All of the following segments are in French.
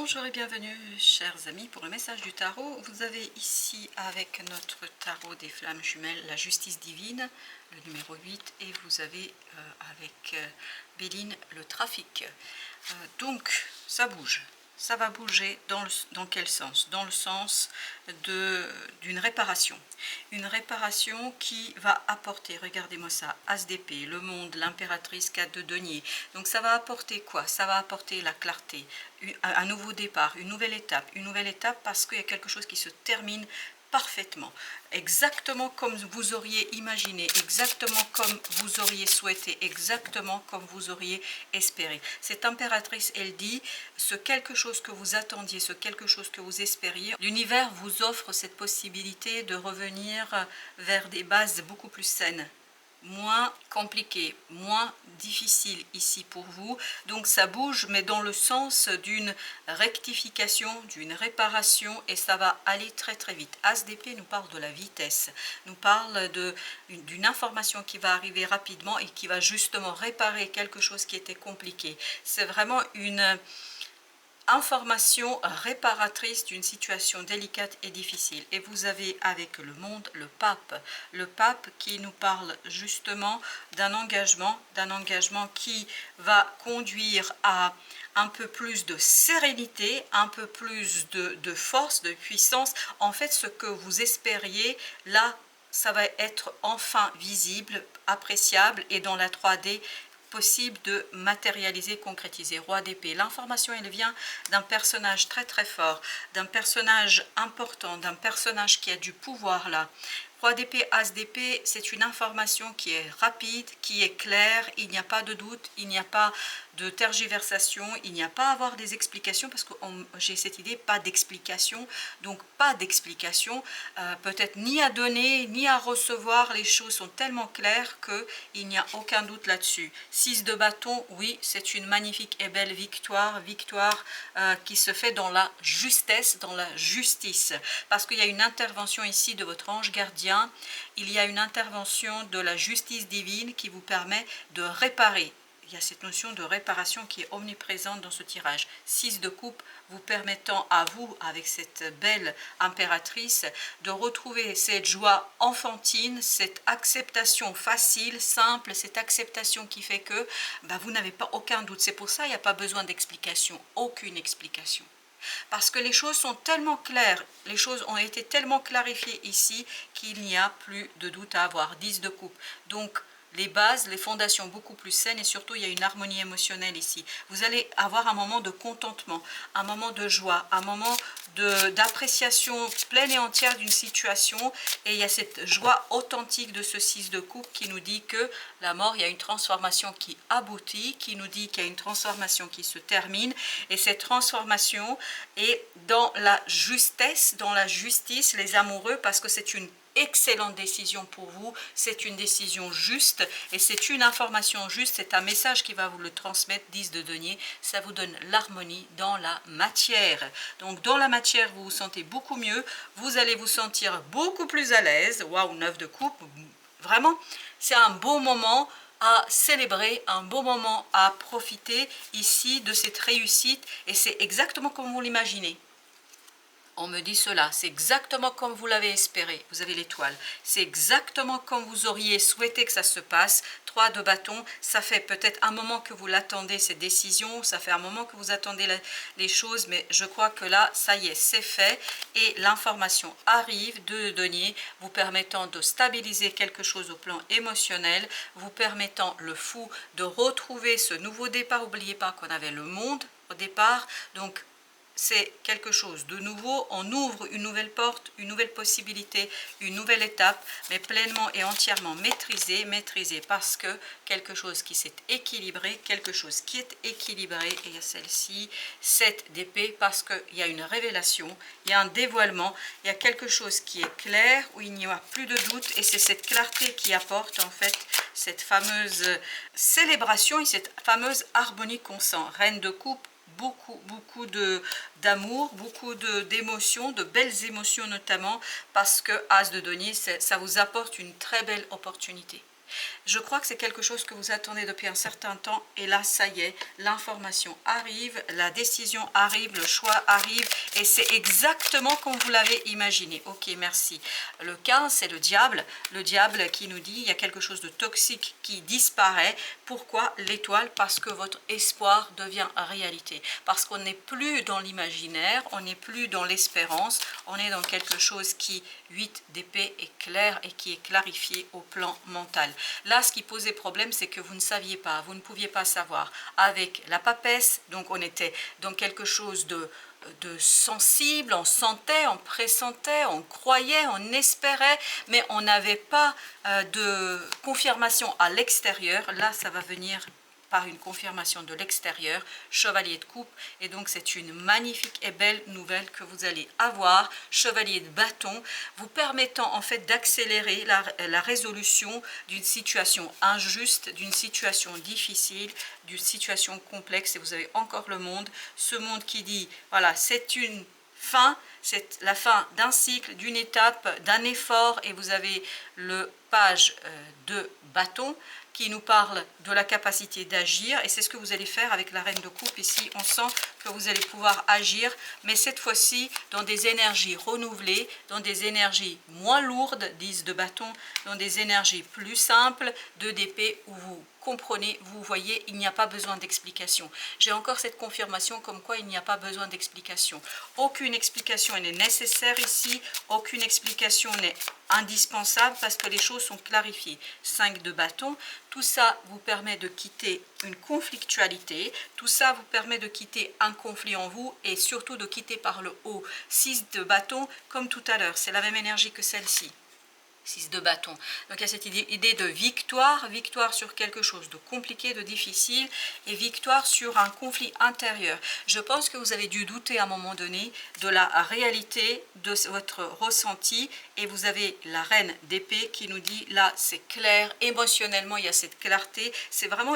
Bonjour et bienvenue chers amis pour le message du tarot. Vous avez ici avec notre tarot des flammes jumelles la justice divine, le numéro 8, et vous avez avec Béline le trafic. Donc ça bouge. Ça va bouger dans quel sens? Dans le sens d'une réparation. Une réparation qui va apporter, regardez-moi ça, As d'épée, le monde, l'impératrice, 4 de denier. Donc ça va apporter quoi? Ça va apporter la clarté, un nouveau départ, une nouvelle étape parce qu'il y a quelque chose qui se termine parfaitement, exactement comme vous auriez imaginé, exactement comme vous auriez souhaité, exactement comme vous auriez espéré. Cette impératrice, elle dit, ce quelque chose que vous attendiez, ce quelque chose que vous espériez, l'univers vous offre cette possibilité de revenir vers des bases beaucoup plus saines, moins compliqué, moins difficile ici pour vous. Donc ça bouge, mais dans le sens d'une rectification, d'une réparation, et ça va aller très très vite. As d'épée nous parle de la vitesse, nous parle d'une information qui va arriver rapidement et qui va justement réparer quelque chose qui était compliqué. C'est vraiment une information réparatrice d'une situation délicate et difficile. Et vous avez avec le monde le pape qui nous parle justement d'un engagement qui va conduire à un peu plus de sérénité, un peu plus de force, de puissance. En fait, ce que vous espériez là, ça va être enfin visible, appréciable, et dans la 3D possible de matérialiser, concrétiser. Roi d'épée, l'information elle vient d'un personnage très très fort, d'un personnage important, d'un personnage qui a du pouvoir là. Roi d'épée, as d'épée, c'est une information qui est rapide, qui est claire, il n'y a pas de doute, il n'y a pas de tergiversation, il n'y a pas à avoir des explications, parce que j'ai cette idée, pas d'explication, donc pas d'explication, peut-être ni à donner, ni à recevoir, les choses sont tellement claires qu'il n'y a aucun doute là-dessus. 6 de bâton, oui, c'est une magnifique et belle victoire qui se fait dans la justesse, dans la justice, parce qu'il y a une intervention ici de votre ange gardien, il y a une intervention de la justice divine qui vous permet de réparer. Il y a cette notion de réparation qui est omniprésente dans ce tirage. 6 de coupe vous permettant à vous, avec cette belle impératrice, de retrouver cette joie enfantine, cette acceptation facile, simple, cette acceptation qui fait que vous n'avez pas aucun doute. C'est pour ça qu'il n'y a pas besoin d'explication, aucune explication. Parce que les choses sont tellement claires, les choses ont été tellement clarifiées ici qu'il n'y a plus de doute à avoir. 10 de coupe. Donc, les bases, les fondations beaucoup plus saines, et surtout il y a une harmonie émotionnelle ici. Vous allez avoir un moment de contentement, un moment de joie, un moment d'appréciation pleine et entière d'une situation, et il y a cette joie authentique de ce 6 de coupe qui nous dit que la mort, il y a une transformation qui aboutit, qui nous dit qu'il y a une transformation qui se termine, et cette transformation est dans la justesse, dans la justice, les amoureux, parce que c'est une excellente décision pour vous, c'est une décision juste et c'est une information juste, c'est un message qui va vous le transmettre. 10 de denier, ça vous donne l'harmonie dans la matière. Donc dans la matière, vous vous sentez beaucoup mieux, vous allez vous sentir beaucoup plus à l'aise. Waouh, 9 de coupe, vraiment, c'est un beau moment à célébrer, un beau moment à profiter ici de cette réussite, et c'est exactement comme vous l'imaginez. On me dit cela, c'est exactement comme vous l'avez espéré, vous avez l'étoile, c'est exactement comme vous auriez souhaité que ça se passe. 3 de bâton, ça fait peut-être un moment que vous l'attendez, cette décision, ça fait un moment que vous attendez les choses, mais je crois que là, ça y est, c'est fait, et l'information arrive de denier, vous permettant de stabiliser quelque chose au plan émotionnel, vous permettant, le fou, de retrouver ce nouveau départ. N'oubliez pas qu'on avait le monde au départ, donc c'est quelque chose de nouveau, on ouvre une nouvelle porte, une nouvelle possibilité, une nouvelle étape, mais pleinement et entièrement maîtrisée parce que quelque chose qui s'est équilibré, quelque chose qui est équilibré, et il y a celle-ci, 7 d'épée, parce qu'il y a une révélation, il y a un dévoilement, il y a quelque chose qui est clair, où il n'y a plus de doute, et c'est cette clarté qui apporte en fait cette fameuse célébration et cette fameuse harmonie qu'on sent. Reine de coupe, beaucoup d'amour, beaucoup d'émotions, de belles émotions notamment, parce que As de denier, ça vous apporte une très belle opportunité. Je crois que c'est quelque chose que vous attendez depuis un certain temps et là, ça y est, l'information arrive, la décision arrive, le choix arrive et c'est exactement comme vous l'avez imaginé. Ok, merci. Le 15, c'est le diable qui nous dit il y a quelque chose de toxique qui disparaît. Pourquoi l'étoile? Parce que votre espoir devient réalité. Parce qu'on n'est plus dans l'imaginaire, on n'est plus dans l'espérance, on est dans quelque chose qui, 8 d'épée, est clair et qui est clarifié au plan mental. Là, ce qui posait problème, c'est que vous ne saviez pas, vous ne pouviez pas savoir. Avec la papesse, donc on était dans quelque chose de sensible, on sentait, on pressentait, on croyait, on espérait, mais on n'avait pas de confirmation à l'extérieur. Là, ça va venir par une confirmation de l'extérieur, chevalier de coupe, et donc c'est une magnifique et belle nouvelle que vous allez avoir, chevalier de bâton, vous permettant en fait d'accélérer la résolution d'une situation injuste, d'une situation difficile, d'une situation complexe, et vous avez encore le monde, ce monde qui dit, voilà, c'est une fin, c'est la fin d'un cycle, d'une étape, d'un effort, et vous avez le page de bâton, qui nous parle de la capacité d'agir, et c'est ce que vous allez faire avec la reine de coupe. Ici, on sent que vous allez pouvoir agir, mais cette fois-ci, dans des énergies renouvelées, dans des énergies moins lourdes, 10 de bâton, dans des énergies plus simples, 2 d'épée, où vous comprenez, vous voyez, il n'y a pas besoin d'explication. J'ai encore cette confirmation comme quoi il n'y a pas besoin d'explication. Aucune explication n'est nécessaire ici, aucune explication n'est indispensable parce que les choses sont clarifiées. 5 de bâton, tout ça vous permet de quitter une conflictualité, tout ça vous permet de quitter un conflit en vous et surtout de quitter par le haut. 6 de bâton, comme tout à l'heure, c'est la même énergie que celle-ci. 6 de bâton. Donc il y a cette idée de victoire, victoire sur quelque chose de compliqué, de difficile, et victoire sur un conflit intérieur. Je pense que vous avez dû douter à un moment donné de la réalité de votre ressenti, et vous avez la reine d'épée qui nous dit, là c'est clair, émotionnellement il y a cette clarté, c'est vraiment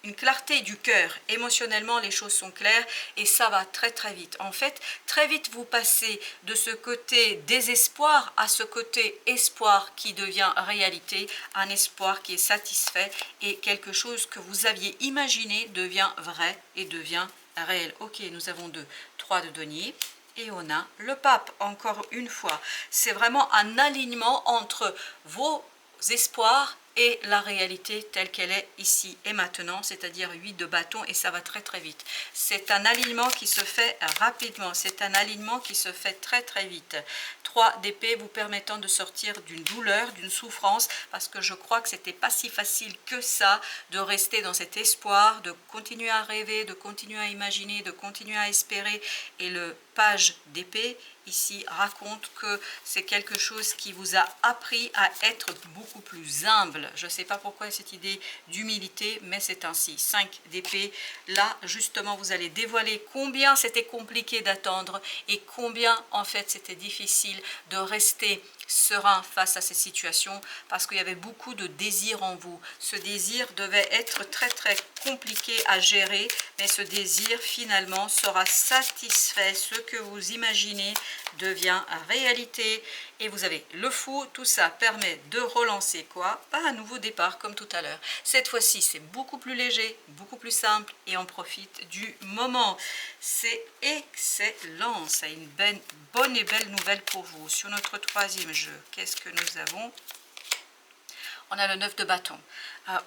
une clarté du cœur. Émotionnellement, les choses sont claires et ça va très très vite. En fait, très vite, vous passez de ce côté désespoir à ce côté espoir qui devient réalité, un espoir qui est satisfait et quelque chose que vous aviez imaginé devient vrai et devient réel. Ok, nous avons 3 de denier. Et on a le pape, encore une fois. C'est vraiment un alignement entre vos espoirs et la réalité telle qu'elle est ici et maintenant, c'est-à-dire 8 de bâton, et ça va très très vite. C'est un alignement qui se fait rapidement, c'est un alignement qui se fait très très vite. 3 d'épée vous permettant de sortir d'une douleur, d'une souffrance, parce que je crois que c'était pas si facile que ça de rester dans cet espoir, de continuer à rêver, de continuer à imaginer, de continuer à espérer, et le page d'épée ici raconte que c'est quelque chose qui vous a appris à être beaucoup plus humble. Je ne sais pas pourquoi cette idée d'humilité, mais c'est ainsi. 5 d'épée, là justement vous allez dévoiler combien c'était compliqué d'attendre et combien en fait c'était difficile de rester serein face à ces situations parce qu'il y avait beaucoup de désir en vous. Ce désir devait être très très compliqué à gérer, mais ce désir finalement sera satisfait. Ce que vous imaginez devient réalité et vous avez le fou. Tout ça permet de relancer quoi? Pas un nouveau départ comme tout à l'heure. Cette fois-ci c'est beaucoup plus léger, beaucoup plus simple et on profite du moment. C'est excellent, c'est une bonne et belle nouvelle pour vous. Sur notre troisième jeu, qu'est-ce que nous avons? On a le 9 de bâton.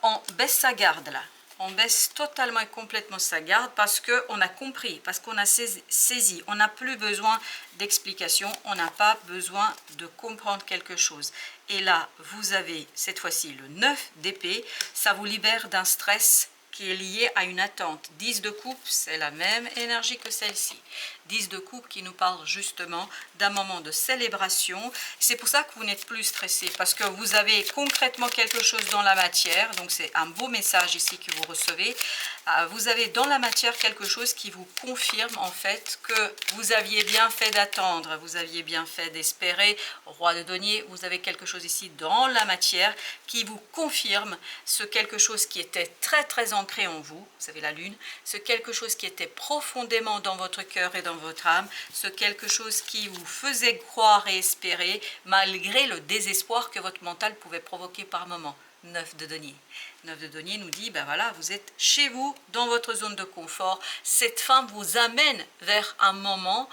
On baisse sa garde là. On baisse totalement et complètement sa garde parce qu'on a compris, parce qu'on a saisi. On n'a plus besoin d'explication, on n'a pas besoin de comprendre quelque chose. Et là, vous avez cette fois-ci le 9 d'épée. Ça vous libère d'un stress qui est lié à une attente. 10 de coupe, c'est la même énergie que celle-ci. 10 de coupe qui nous parle justement d'un moment de célébration. C'est pour ça que vous n'êtes plus stressé, parce que vous avez concrètement quelque chose dans la matière. Donc c'est un beau message ici que vous recevez. Vous avez dans la matière quelque chose qui vous confirme en fait que vous aviez bien fait d'attendre, vous aviez bien fait d'espérer. Roi de denier, vous avez quelque chose ici dans la matière qui vous confirme ce quelque chose qui était très très ancré en vous. Vous avez la lune, ce quelque chose qui était profondément dans votre cœur et dans votre âme, ce quelque chose qui vous faisait croire et espérer malgré le désespoir que votre mental pouvait provoquer par moment. 9 de denier. 9 de denier nous dit, ben voilà, vous êtes chez vous, dans votre zone de confort. Cette femme vous amène vers un moment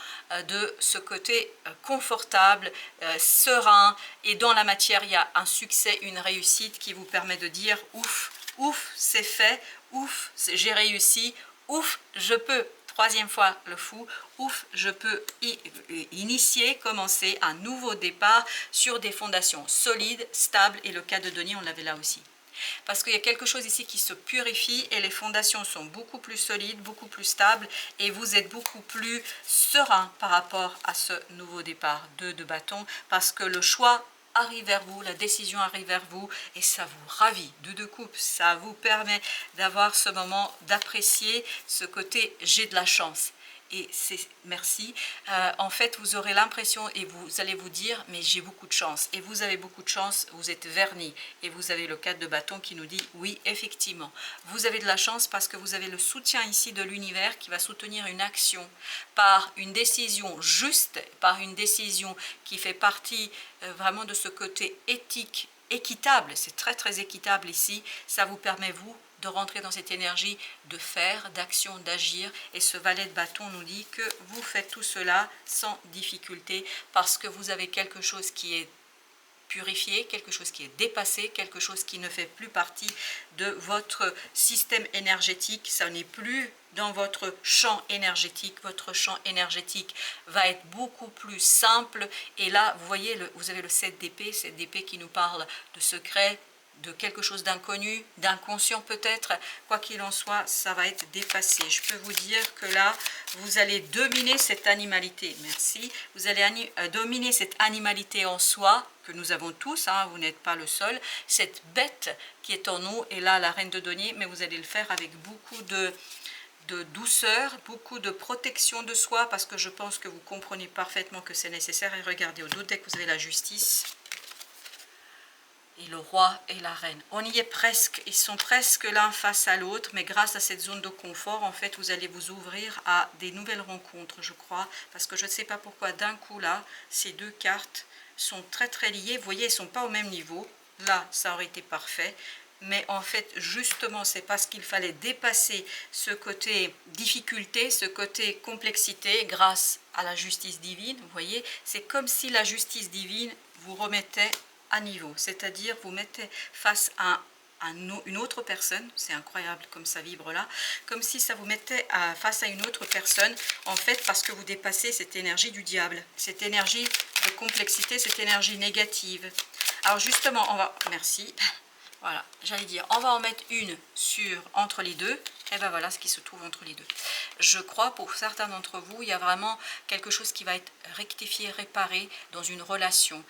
de ce côté confortable, serein, et dans la matière, il y a un succès, une réussite qui vous permet de dire, ouf, ouf, c'est fait, ouf, j'ai réussi, ouf, je peux. Troisième fois le fou, ouf, je peux initier, commencer un nouveau départ sur des fondations solides, stables, et le cas de denier, on l'avait là aussi. Parce qu'il y a quelque chose ici qui se purifie et les fondations sont beaucoup plus solides, beaucoup plus stables, et vous êtes beaucoup plus serein par rapport à ce nouveau départ. 2 de bâton, parce que le choix arrive vers vous, la décision arrive vers vous, et ça vous ravit. 2 de coupe, ça vous permet d'avoir ce moment, d'apprécier ce côté j'ai de la chance. Et c'est merci, en fait vous aurez l'impression et vous allez vous dire mais j'ai beaucoup de chance, et vous avez beaucoup de chance, vous êtes verni, et vous avez le 4 de bâton qui nous dit oui effectivement vous avez de la chance parce que vous avez le soutien ici de l'univers qui va soutenir une action par une décision juste, par une décision qui fait partie vraiment de ce côté éthique, équitable, c'est très très équitable ici, ça vous permet vous de rentrer dans cette énergie de faire, d'action, d'agir, et ce valet de bâton nous dit que vous faites tout cela sans difficulté parce que vous avez quelque chose qui est purifié, quelque chose qui est dépassé, quelque chose qui ne fait plus partie de votre système énergétique, ça n'est plus dans votre champ énergétique, votre champ énergétique va être beaucoup plus simple, et là vous voyez, vous avez le 7 d'épée, cette épée qui nous parle de secret, de quelque chose d'inconnu, d'inconscient peut-être, quoi qu'il en soit, ça va être dépassé. Je peux vous dire que là, vous allez dominer cette animalité, merci, vous allez dominer cette animalité en soi, que nous avons tous, hein, vous n'êtes pas le seul, cette bête qui est en nous, et là, la reine de denier, mais vous allez le faire avec beaucoup de douceur, beaucoup de protection de soi, parce que je pense que vous comprenez parfaitement que c'est nécessaire. Et regardez, au dos deck, vous avez la justice, et le roi et la reine. On y est presque, ils sont presque l'un face à l'autre, mais grâce à cette zone de confort, en fait, vous allez vous ouvrir à des nouvelles rencontres, je crois, parce que je ne sais pas pourquoi, d'un coup, là, ces 2 cartes sont très très liées. Vous voyez, elles ne sont pas au même niveau. Là, ça aurait été parfait. Mais en fait, justement, c'est parce qu'il fallait dépasser ce côté difficulté, ce côté complexité, grâce à la justice divine. Vous voyez, c'est comme si la justice divine vous remettait à niveau, c'est-à-dire vous mettez face à une autre personne, c'est incroyable comme ça vibre là, comme si ça vous mettait face à une autre personne, en fait parce que vous dépassez cette énergie du diable, cette énergie de complexité, cette énergie négative. Alors justement, on va, merci, voilà, j'allais dire, on va en mettre une entre les deux, et ben voilà ce qui se trouve entre les deux. Je crois pour certains d'entre vous, il y a vraiment quelque chose qui va être rectifié, réparé dans une relation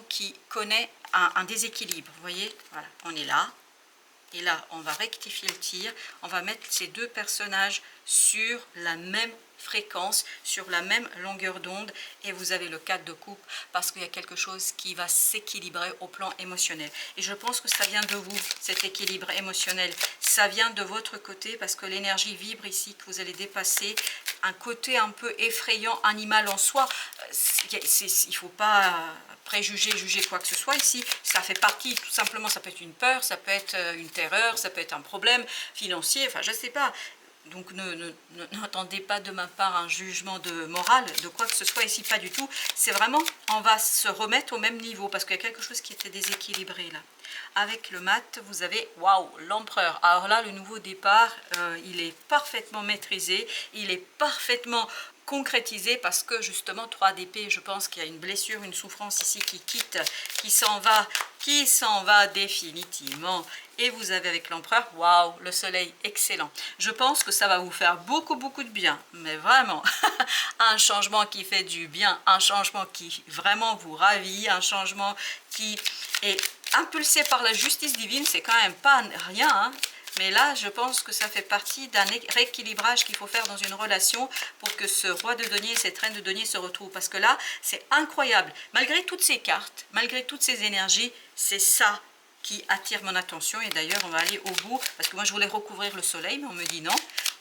qui connaît un déséquilibre. Vous voyez, voilà, on est là, et là, on va rectifier le tir, on va mettre ces 2 personnages sur la même fréquence, sur la même longueur d'onde, et vous avez le 4 de coupe parce qu'il y a quelque chose qui va s'équilibrer au plan émotionnel. Et je pense que ça vient de vous, cet équilibre émotionnel, ça vient de votre côté parce que l'énergie vibre ici, que vous allez dépasser un côté un peu effrayant, animal en soi. Il ne faut pas préjuger, juger quoi que ce soit ici, ça fait partie, tout simplement, ça peut être une peur, ça peut être une terreur, ça peut être un problème financier, enfin je ne sais pas. Donc n'attendez pas de ma part un jugement de morale, de quoi que ce soit ici, pas du tout. C'est vraiment, on va se remettre au même niveau, parce qu'il y a quelque chose qui était déséquilibré là. Avec le mat, vous avez, waouh, l'empereur. Alors là, le nouveau départ, il est parfaitement maîtrisé, il est parfaitement concrétisé, parce que justement 3 d'épée, je pense qu'il y a une blessure, une souffrance ici qui quitte, qui s'en va définitivement. Et vous avez avec l'empereur, waouh, le soleil, excellent. Je pense que ça va vous faire beaucoup de bien, mais vraiment, un changement qui fait du bien, un changement qui vraiment vous ravit, un changement qui est impulsé par la justice divine, c'est quand même pas rien, hein. Mais là, je pense que ça fait partie d'un rééquilibrage qu'il faut faire dans une relation pour que ce roi de denier et cette reine de denier se retrouvent. Parce que là, c'est incroyable. Malgré toutes ces cartes, malgré toutes ces énergies, c'est ça qui attire mon attention. Et d'ailleurs, on va aller au bout, parce que moi, je voulais recouvrir le soleil, mais on me dit non.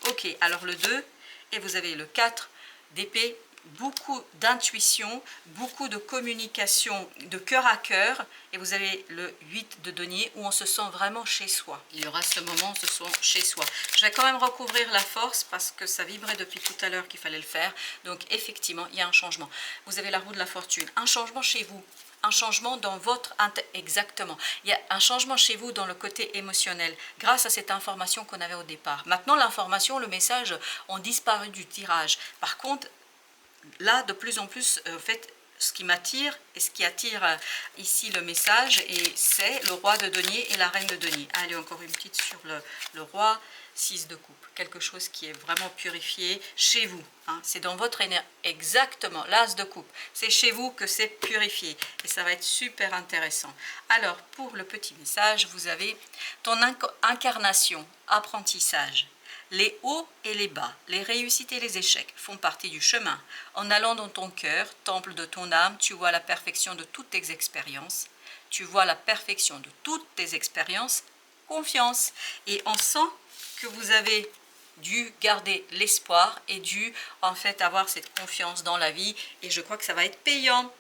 Ok, alors le 2, et vous avez le 4 d'épée, beaucoup d'intuition, beaucoup de communication de cœur à cœur, et vous avez le 8 de denier où on se sent vraiment chez soi. Il y aura ce moment où on se sent chez soi. Je vais quand même recouvrir la force parce que ça vibrait depuis tout à l'heure qu'il fallait le faire. Donc effectivement, il y a un changement. Vous avez la roue de la fortune, un changement chez vous. Un changement dans votre... Exactement. Il y a un changement chez vous dans le côté émotionnel grâce à cette information qu'on avait au départ. Maintenant, l'information, le message ont disparu du tirage. Par contre, là, de plus en plus, en fait, ce qui m'attire et ce qui attire ici le message, et c'est le roi de denier et la reine de denier. Allez, encore une petite sur le roi, 6 de coupe. Quelque chose qui est vraiment purifié chez vous. Hein. C'est dans votre énergie. Exactement, l'as de coupe. C'est chez vous que c'est purifié. Et ça va être super intéressant. Alors, pour le petit message, vous avez ton incarnation, apprentissage. Les hauts et les bas, les réussites et les échecs font partie du chemin. En allant dans ton cœur, temple de ton âme, tu vois la perfection de toutes tes expériences. Tu vois la perfection de toutes tes expériences. Confiance. Et on sent que vous avez dû garder l'espoir et dû en fait avoir cette confiance dans la vie. Et je crois que ça va être payant.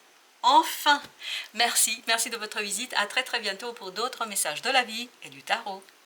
Enfin, merci de votre visite. À très bientôt pour d'autres messages de la vie et du tarot.